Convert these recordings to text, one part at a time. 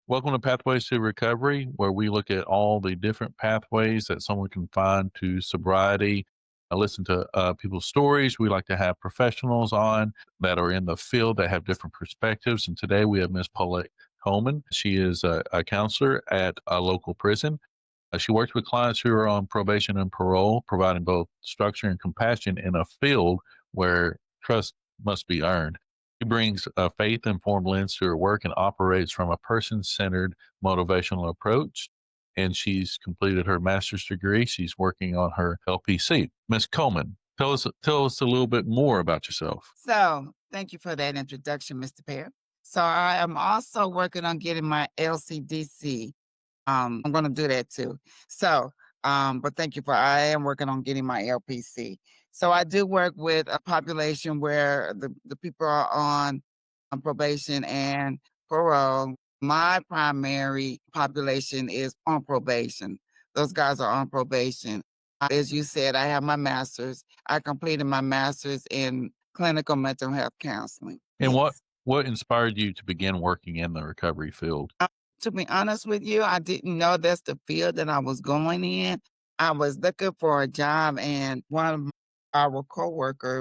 Welcome to Pathways to Recovery, where we look at all the different pathways that someone can find to sobriety. I listen to people's stories. We like to have professionals on that are in the field that have different perspectives. And today we have Miss Paulette Coleman. She is a counselor at a local prison. She works with clients who are on probation and parole, providing both structure and compassion in a field where trust must be earned. She brings a faith informed lens to her work and operates from a person centered motivational approach. And she's completed her master's degree. She's working on her LPC. Miss Coleman, tell us a little bit more about yourself. So, thank you for that introduction, Mr. Pear. So, I am also working on getting my LCDC. I'm going to do that too. So, but thank you for. I am working on getting my LPC. So, I do work with a population where the people are on probation and parole. My primary population is on probation. Those guys are on probation. As you said, I have my master's. I completed my master's in clinical mental health counseling. And what, Yes. what inspired you to begin working in the recovery field? To be honest with you, I didn't know that's the field that I was going in. I was looking for a job, and one of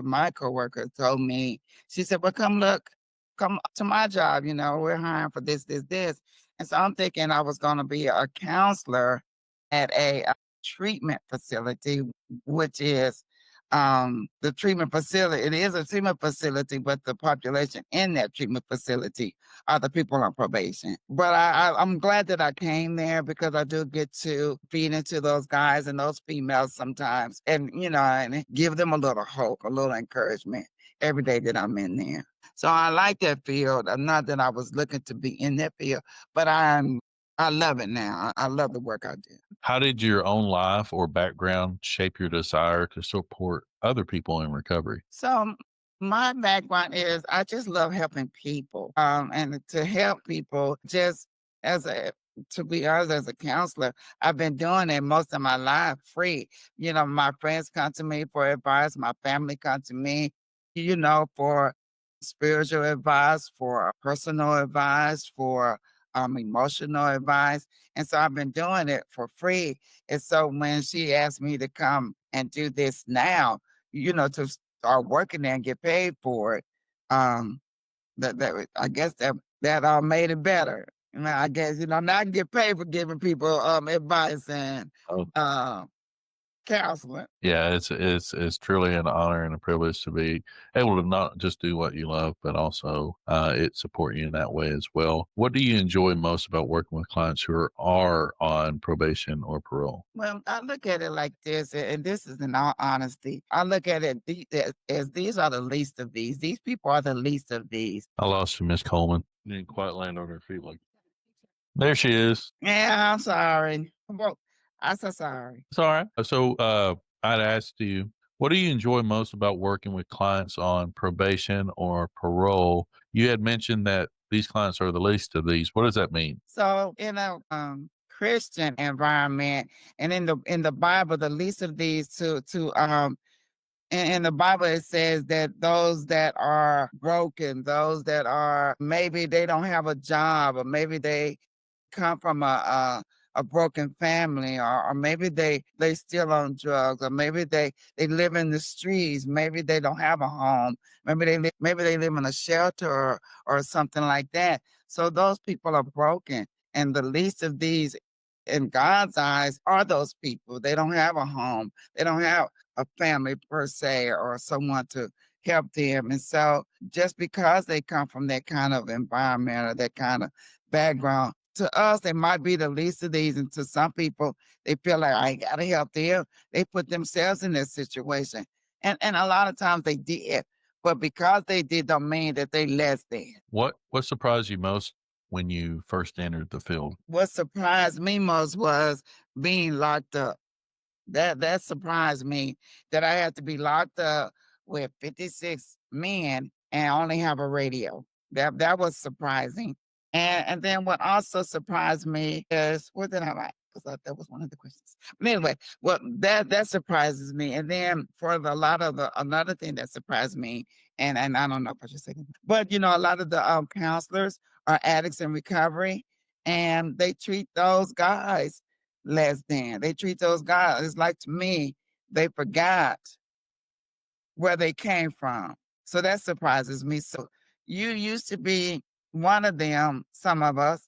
my coworker told me, she said, "Well, come to my job. We're hiring for this, this, this." And so I'm thinking I was going to be a counselor at a treatment facility, which is the treatment facility. It is a treatment facility, but the population in that treatment facility are the people on probation. But I'm glad that I came there because I do get to feed into those guys and those females sometimes, and give them a little hope, a little encouragement every day that I'm in there. So I like that field. Not that I was looking to be in that field, but I love it now. I love the work I do. How did your own life or background shape your desire to support other people in recovery? So my background is I just love helping people, and to help people just as a to be honest, as a counselor, I've been doing it most of my life free. My friends come to me for advice, my family come to me, for spiritual advice, for personal advice, for emotional advice. And so I've been doing it for free. And so when she asked me to come and do this now, to start working there and get paid for it. Um, I guess that made it better. I guess now I can get paid for giving people advice and Oh, uh, counseling. yeah, it's truly an honor and a privilege to be able to not just do what you love, but also it support you in that way as well. What do you enjoy most about working with clients who are on probation or parole? Well, I look at it like this, and this is in all honesty. I look at it as these are the least of these. These people are the least of these. I lost you, Miss Coleman. Didn't quite land on her feet like there she is. Yeah, I'm sorry. I'm so sorry. It's all right. I'd asked you, what do you enjoy most about working with clients on probation or parole? You had mentioned that these clients are the least of these. What does that mean? So in a Christian environment, and in the Bible, the least of these in the Bible it says that those that are broken, those that are maybe they don't have a job, or maybe they come from a broken family, or maybe they still on drugs, or maybe they live in the streets, maybe they don't have a home, maybe they live in a shelter, or something like that. So those people are broken, and the least of these in God's eyes are those people. They don't have a home, they don't have a family per se, or someone to help them. And so just because they come from that kind of environment or that kind of background, to us, they might be the least of these. And to some people, they feel like I gotta help them. They put themselves in this situation. And a lot of times they did. But because they did don't mean that they less than. What surprised you most when you first entered the field? What surprised me most was being locked up. That surprised me that I had to be locked up with 56 men and only have a radio. That was surprising. And then what also surprised me is what did I like? Because that was one of the questions. But anyway, well that surprises me. And then for the, a lot of the another thing that surprised me, and I don't know if I should say, that, but a lot of the counselors are addicts in recovery. and they treat those guys less than. They treat those guys, it's like to me, they forgot where they came from. So that surprises me. So you used to be one of them, some of us,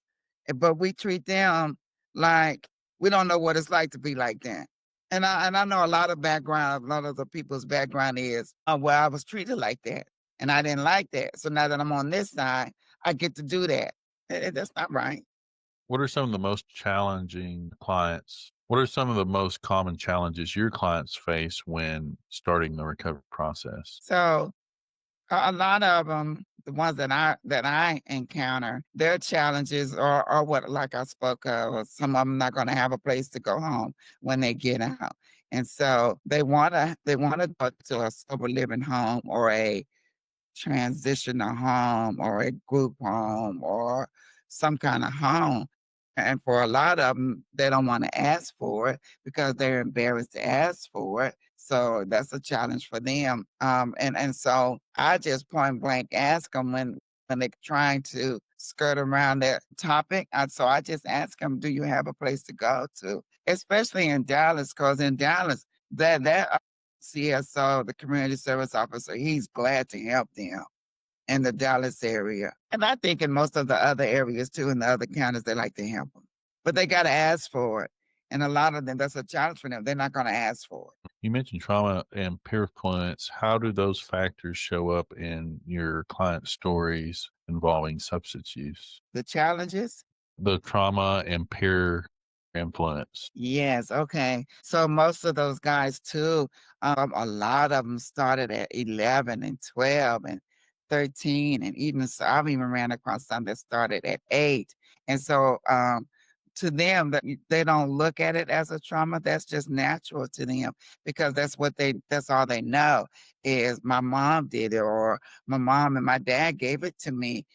but we treat them like we don't know what it's like to be like that. And I know a lot of background, a lot of the people's background is, well, I was treated like that, and I didn't like that. So now that I'm on this side, I get to do that. That's not right. What are some of the most challenging clients? What are some of the most common challenges your clients face when starting the recovery process? So a lot of them, the ones that I encounter, their challenges are what, like I spoke of, some of them not gonna have a place to go home when they get out. And so they wanna go to a sober living home or a transitional home or a group home or some kind of home. And for a lot of them, they don't want to ask for it because they're embarrassed to ask for it. So that's a challenge for them. And so I just point blank ask them when they're trying to skirt around that topic. So I just ask them, "Do you have a place to go to?" Especially in Dallas, because in Dallas, that CSO, the community service officer, he's glad to help them in the Dallas area. And I think in most of the other areas too, in the other counties, they like to help them. But they got to ask for it. And a lot of them, that's a challenge for them. They're not going to ask for it. You mentioned trauma and peer influence. How do those factors show up in your client stories involving substance use? The challenges, The trauma and peer influence. yes, okay. So most of those guys too, a lot of them started at 11 and 12 and 13, and even so I've even ran across some that started at 8. And so to them that they don't look at it as a trauma, that's just natural to them because that's all they know is my mom did it or my mom and my dad gave it to me.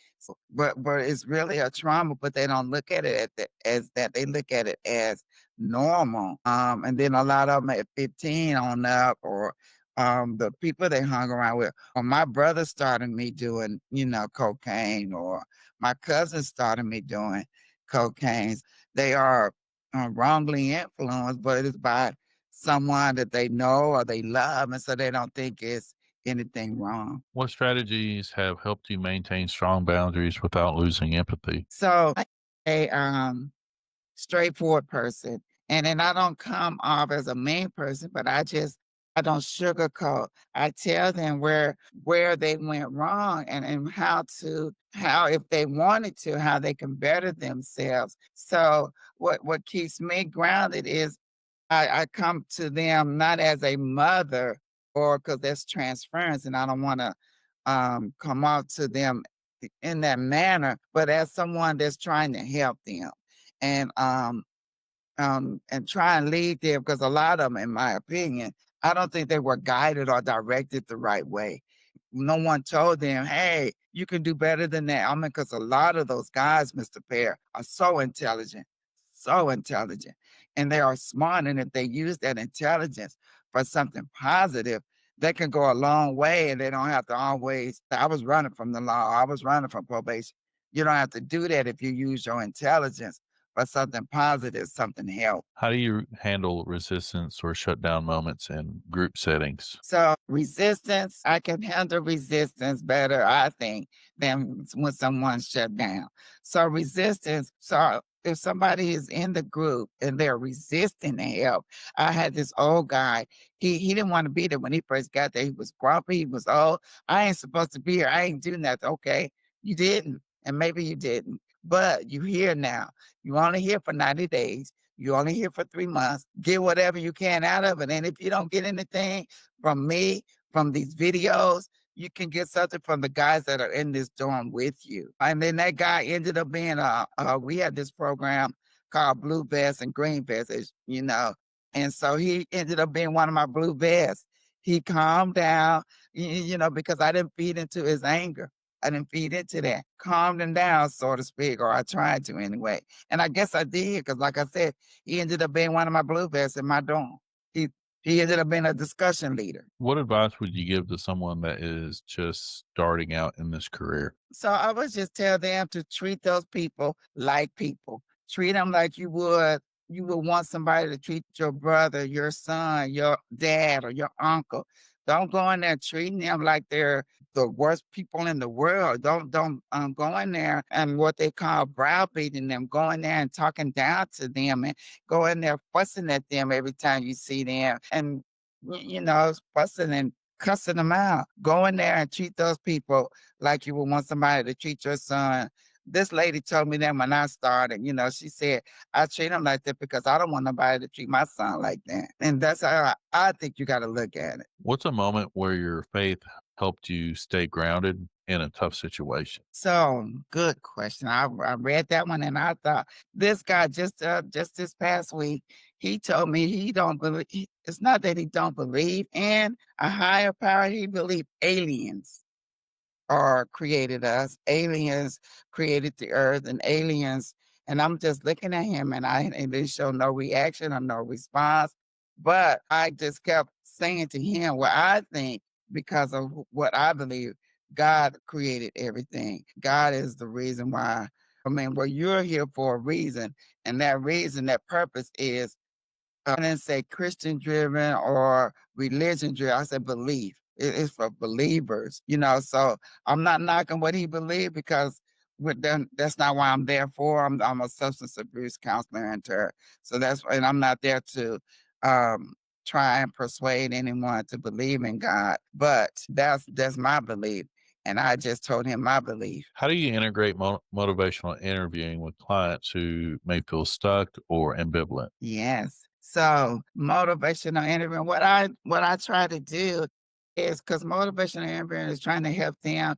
But it's really a trauma, but they don't look at it as that. They look at it as normal. And then a lot of them at 15 on up, or the people they hung around with. Or my brother started me doing, cocaine, or my cousin started me doing cocaine. They are wrongly influenced, but it's by someone that they know or they love, and so they don't think it's anything wrong. What strategies have helped you maintain strong boundaries without losing empathy? So a straightforward person. And then I don't come off as a mean person, but I don't sugarcoat. I tell them where they went wrong and how if they wanted to, how they can better themselves. So what keeps me grounded is I come to them not as a mother or because that's transference and I don't want to come off to them in that manner, but as someone that's trying to help them. And and try and lead them because a lot of them, in my opinion, I don't think they were guided or directed the right way. No one told them, "Hey, you can do better than that." I mean, because a lot of those guys, Mr. Pear, are so intelligent, and they are smart. And if they use that intelligence for something positive, they can go a long way, and they don't have to always. I was running from the law. I was running from probation. You don't have to do that if you use your intelligence for something positive, something help. How do you handle resistance or shutdown moments in group settings? So resistance, I can handle resistance better, I think, than when someone's shut down. So resistance, so if somebody is in the group and they're resisting the help, I had this old guy. He didn't want to be there when he first got there. He was grumpy. He was old. I ain't supposed to be here. I ain't doing that. Okay, you didn't, and maybe you didn't, but you here now. You only here for 90 days. You only here for 3 months. Get whatever you can out of it. And if you don't get anything from me, from these videos, you can get something from the guys that are in this dorm with you. And then that guy ended up being we had this program called Blue Vest and Green Vest, and so he ended up being one of my blue vests. He calmed down, because I didn't feed into his anger. I didn't feed into that. Calmed him down, so to speak, or I tried to anyway. And I guess I did, because like I said, he ended up being one of my blue vests in my dorm. He He ended up being a discussion leader. What advice would you give to someone that is just starting out in this career? So I would just tell them to treat those people like people. Treat them like you would want somebody to treat your brother, your son, your dad, or your uncle. Don't go in there treating them like they're the worst people in the world. Don't go in there and what they call browbeating them, go in there and talking down to them and go in there fussing at them every time you see them and fussing and cussing them out. Go in there and treat those people like you would want somebody to treat your son. This lady told me that when I started, she said, I treat him like that because I don't want nobody to treat my son like that. And that's how I think you got to look at it. What's a moment where your faith helped you stay grounded in a tough situation? So good question. I read that one and I thought this guy just this past week, he told me he don't believe. It's not that he don't believe in a higher power. He believe aliens or created us. Aliens created the earth and aliens. And I'm just looking at him and didn't show no reaction or no response. But I just kept saying to him what I think because of what I believe. God created everything. God is the reason why. I mean, well, you're here for a reason. And that reason, that purpose is I didn't say Christian driven or religion driven. I said belief. It's for believers. So I'm not knocking what he believed because that's not why I'm there for. I'm a substance abuse counselor and so and I'm not there to um, try and persuade anyone to believe in God. But that's my belief, and I just told him my belief. How do you integrate motivational interviewing with clients who may feel stuck or ambivalent? Yes. So motivational interviewing, what I try to do is because motivational interviewing is trying to help them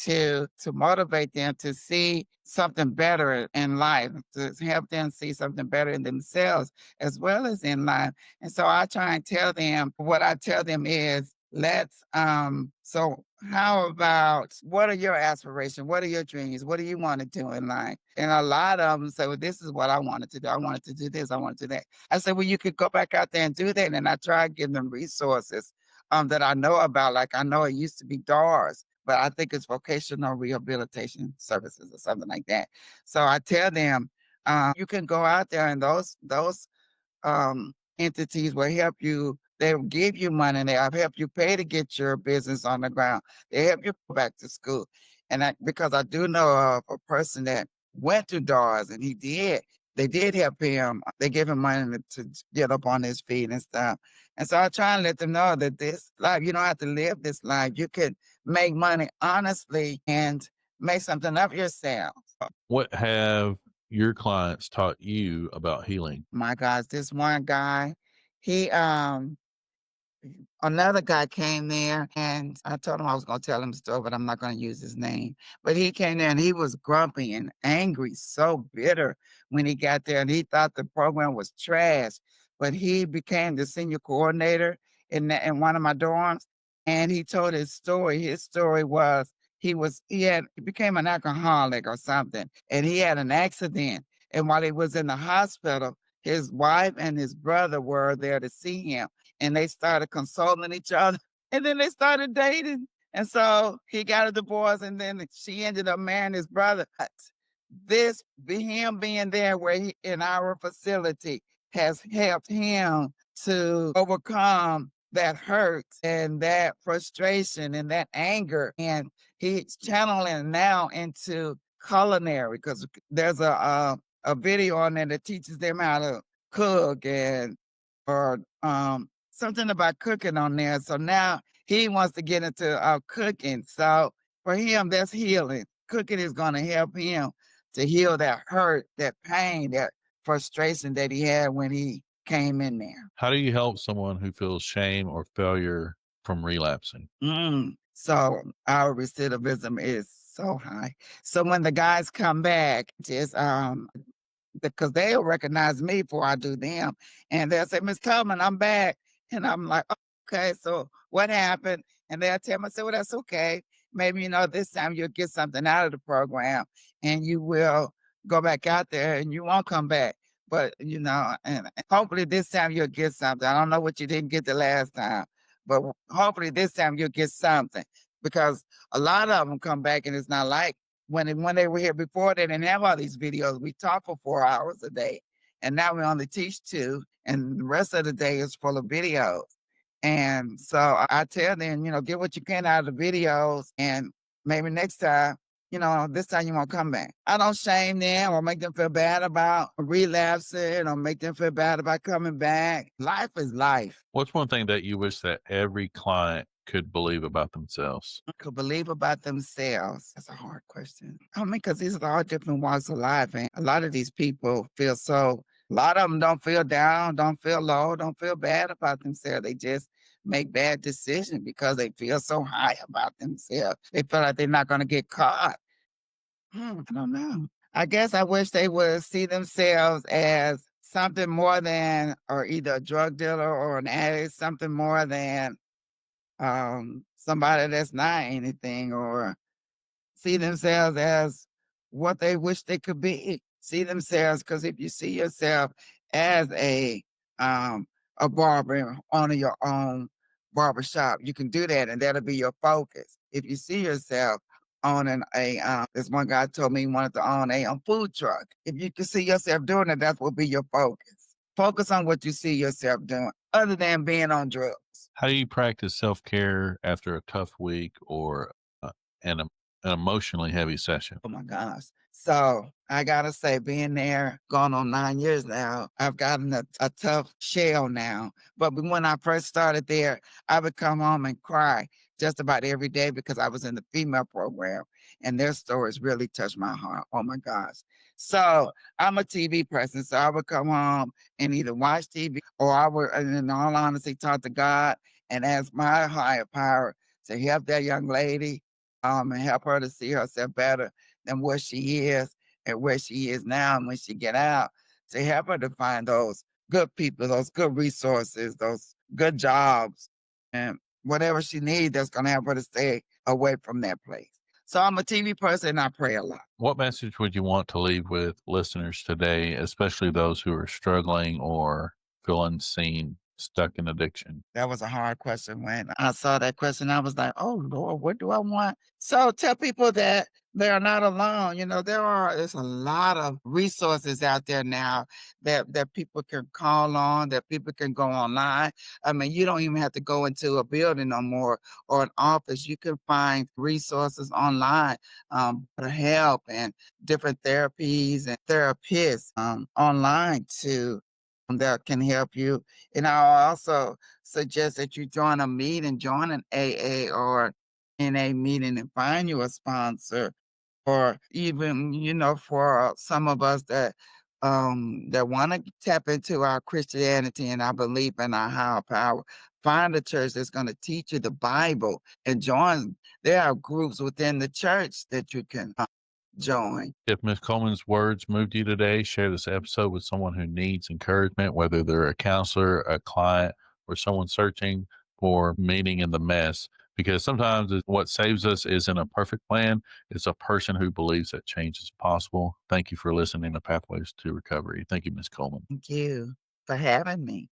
to motivate them to see something better in life, to help them see something better in themselves as well as in life. And so I try and tell them what I tell them is so how about what are your aspirations? What are your dreams? What do you want to do in life? And a lot of them say, well, this is what I wanted to do. I wanted to do this. I want to do that. I said, well, you could go back out there and do that. And I try to give them resources that I know about. Like I know it used to be DARS, but I think it's vocational rehabilitation services or something like that. So I tell them, you can go out there and those entities will help you. They'll give you money. They'll help you pay to get your business on the ground. They help you go back to school. And because I do know of a person that went to DARS and they did help him. They gave him money to get up on his feet and stuff. And so I try and let them know that this life, you don't have to live this life. You could make money honestly and make something of yourself. What have your clients taught you about healing? My gosh, this one guy, he another guy came there and I told him I was going to tell him the story, but I'm not going to use his name. But he came there and he was grumpy and angry, so bitter when he got there. And he thought the program was trash. But he became the senior coordinator in one of my dorms. And he told his story. His story was he became an alcoholic or something. And he had an accident. And while he was in the hospital, his wife and his brother were there to see him and they started consoling each other and then they started dating. And so he got a divorce and then she ended up marrying his brother. But him being there in our facility has helped him to overcome that hurt and that frustration and that anger. And he's channeling now into culinary because there's a video on there that teaches them how to cook and or something about cooking on there. So now he wants to get into cooking. So for him, that's healing. Cooking is going to help him to heal that hurt, that pain, that frustration that he had when he came in there. How do you help someone who feels shame or failure from relapsing? So our recidivism is so high. So when the guys come back, just because they'll recognize me before I do them. And they'll say, Miss Coleman, I'm back. And I'm like, "Oh, okay, so what happened?" And they'll tell me, I say, well, that's okay. Maybe, this time you'll get something out of the program and you will go back out there and you won't come back. But, and hopefully this time you'll get something. I don't know what you didn't get the last time, but hopefully this time you'll get something because a lot of them come back and it's not like when they were here before, they didn't have all these videos. We talk for 4 hours a day, and now we only teach two, and the rest of the day is full of videos. And so I tell them, get what you can out of the videos, and maybe next time, this time you won't come back. I don't shame them or make them feel bad about relapsing or make them feel bad about coming back. Life is life. What's one thing that you wish that every client could believe about themselves? Could believe about themselves. That's a hard question. I mean, because these are all different walks of life, and a lot of these people feel so. A lot of them don't feel down, don't feel low, don't feel bad about themselves. They just make bad decisions because they feel so high about themselves. They feel like they're not going to get caught. I don't know. I guess I wish they would see themselves as something more than, or either a drug dealer or an addict, something more than somebody that's not anything, or see themselves as what they wish they could be. See themselves, because if you see yourself as um a barber, owner your own barber shop, you can do that and that'll be your focus. If you see yourself owning this one guy told me he wanted to own a food truck. If you can see yourself doing it, that will be your focus. Focus on what you see yourself doing, other than being on drugs. How do you practice self care after a tough week or an, an emotionally heavy session? Oh my gosh. So I gotta say, being there, going on 9 years now, I've gotten a tough shell now. But when I first started there, I would come home and cry just about every day because I was in the female program and their stories really touched my heart. Oh my gosh. So I'm a TV person. So I would come home and either watch TV or I would, in all honesty, talk to God and ask my higher power to help that young lady and help her to see herself better than what she is and where she is now and when she get out, to help her to find those good people, those good resources, those good jobs, and whatever she needs that's going to help her to stay away from that place. So I'm a TV person and I pray a lot. What message would you want to leave with listeners today, especially those who are struggling or feel unseen, stuck in addiction? That was a hard question. When I saw that question, I was like, oh Lord, what do I want? So tell people that they are not alone. There's a lot of resources out there now that people can call on, that people can go online. I mean, you don't even have to go into a building no more or an office. You can find resources online for help and different therapies and therapists online too that can help you. And I also suggest that you join a meeting, join an AA or NA meeting and find you a sponsor. Or even, for some of us that want to tap into our Christianity and our belief in our higher power, find a church that's going to teach you the Bible and join. There are groups within the church that you can join. If Ms. Coleman's words moved you today, share this episode with someone who needs encouragement, whether they're a counselor, a client, or someone searching for meaning in the mess. Because sometimes what saves us isn't a perfect plan, it's a person who believes that change is possible. Thank you for listening to Pathways to Recovery. Thank you, Ms. Coleman. Thank you for having me.